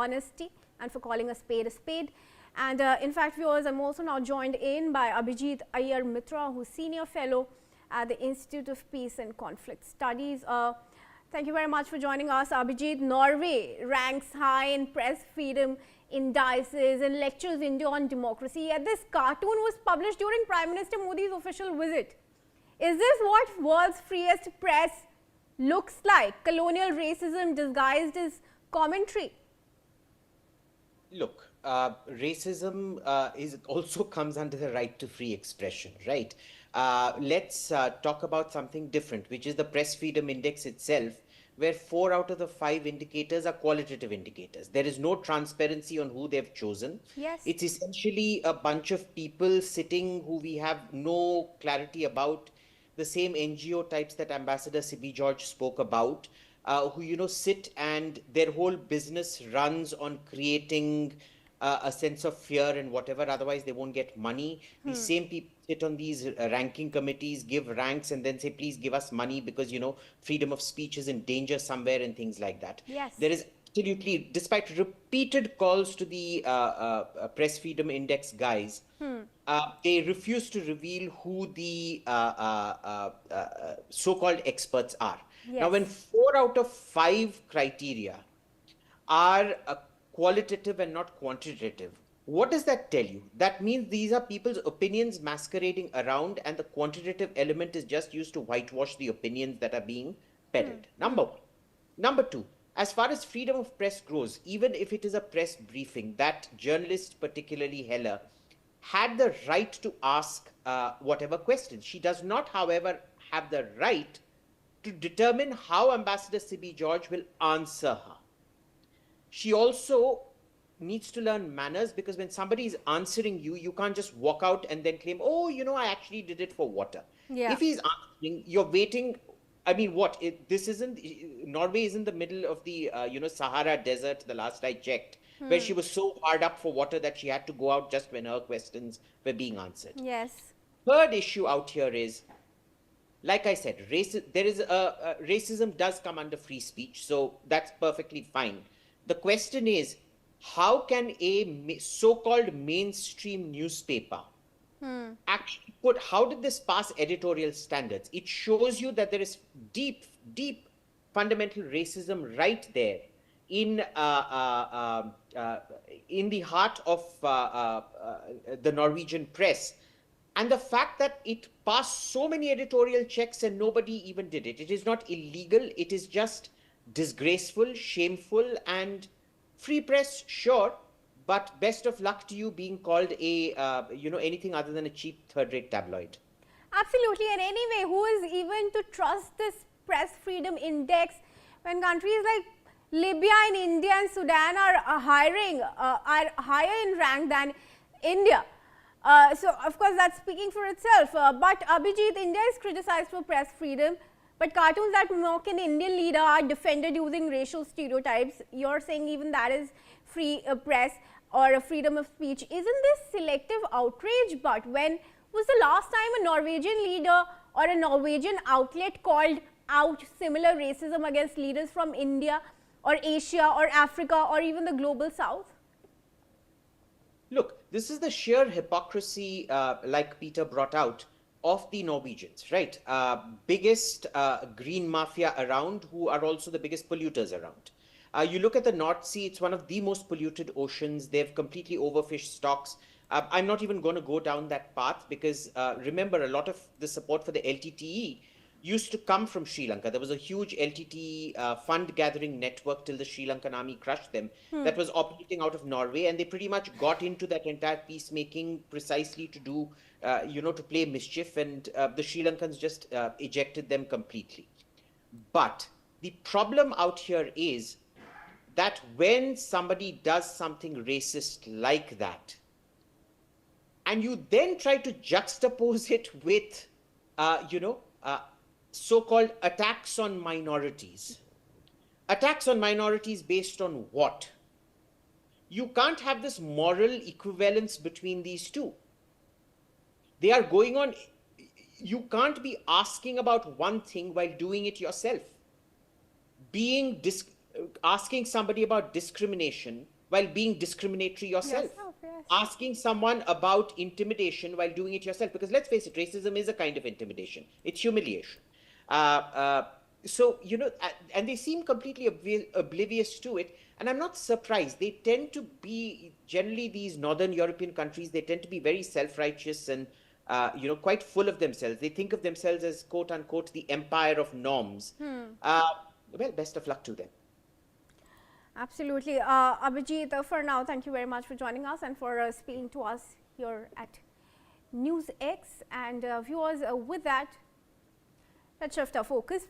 honesty and for calling a spade a spade. And in fact, viewers, I'm also now joined in by Abhijit Iyer Mitra, who's Senior Fellow at the Institute of Peace and Conflict Studies. Thank you very much for joining us, Abhijit. Norway ranks high in press freedom indices and lectures India on democracy. Yet this cartoon was published during Prime Minister Modi's official visit. Is this what world's freest press looks like? Colonial racism disguised as commentary? Look, racism also comes under the right to free expression, right? Let's talk about something different, which is the press freedom index itself, where 4 out of the 5 indicators are qualitative indicators. There is no transparency on who they've chosen. Yes. It's essentially a bunch of people sitting who we have no clarity about, the same NGO types that Ambassador Sibi George spoke about, who, sit and their whole business runs on creating a sense of fear and whatever, otherwise they won't get money. These same people sit on these ranking committees, give ranks and then say, please give us money because, freedom of speech is in danger somewhere and things like that. Yes. There is absolutely, despite repeated calls to the Press Freedom Index guys, they refuse to reveal who the so-called experts are. Yes. Now, when 4 out of 5 criteria are qualitative and not quantitative, what does that tell you? That means these are people's opinions masquerading around, and the quantitative element is just used to whitewash the opinions that are being peddled. Number one. Number two, as far as freedom of press goes, even if it is a press briefing, that journalist, particularly Heller, had the right to ask whatever questions. She does not, however, have the right to determine how Ambassador Sibi George will answer her. She also needs to learn manners, because when somebody is answering you, you can't just walk out and then claim, oh, I actually did it for water. Yeah. If he's answering, you're waiting. I mean, Norway is in the middle of the, Sahara Desert, the last I checked, where she was so hard up for water that she had to go out just when her questions were being answered. Yes. Third issue out here is, like I said, racism does come under free speech, so that's perfectly fine. The question is, how can a so-called mainstream newspaper actually how did this pass editorial standards? It shows you that there is deep, deep fundamental racism right there in the heart of the Norwegian press. And the fact that it passed so many editorial checks and nobody even did it. It is not illegal. It is just disgraceful, shameful, and free press, sure, but best of luck to you being called anything other than a cheap third-rate tabloid. Absolutely. And anyway, who is even to trust this press freedom index when countries like Libya and India and Sudan are higher in rank than India? So, of course, that's speaking for itself. But Abhijit, India is criticized for press freedom, but cartoons that mock an Indian leader are defended using racial stereotypes. You're saying even that is free press or a freedom of speech. Isn't this selective outrage? But when was the last time a Norwegian leader or a Norwegian outlet called out similar racism against leaders from India or Asia or Africa or even the global south? Look, this is the sheer hypocrisy, like Peter brought out, of the Norwegians, right? Biggest green mafia around, who are also the biggest polluters around. You look at the North Sea, it's one of the most polluted oceans. They've completely overfished stocks. I'm not even going to go down that path because remember, a lot of the support for the LTTE used to come from Sri Lanka. There was a huge LTTE fund gathering network till the Sri Lankan army crushed them that was operating out of Norway, and they pretty much got into that entire peacemaking precisely to do, to play mischief, and the Sri Lankans just ejected them completely. But the problem out here is that when somebody does something racist like that, and you then try to juxtapose it with, so-called attacks on minorities. Attacks on minorities based on what? You can't have this moral equivalence between these two. They are going on. You can't be asking about one thing while doing it yourself. asking somebody about discrimination while being discriminatory yourself. Yourself, yes. Asking someone about intimidation while doing it yourself. Because let's face it, racism is a kind of intimidation. It's humiliation. So, and they seem completely oblivious to it. And I'm not surprised. They tend to be, generally these Northern European countries, they tend to be very self-righteous and, quite full of themselves. They think of themselves as, quote unquote, the empire of norms. Well, best of luck to them. Absolutely. Abhijit, for now, thank you very much for joining us and for speaking to us here at NewsX. And viewers, with that, let's shift our focus.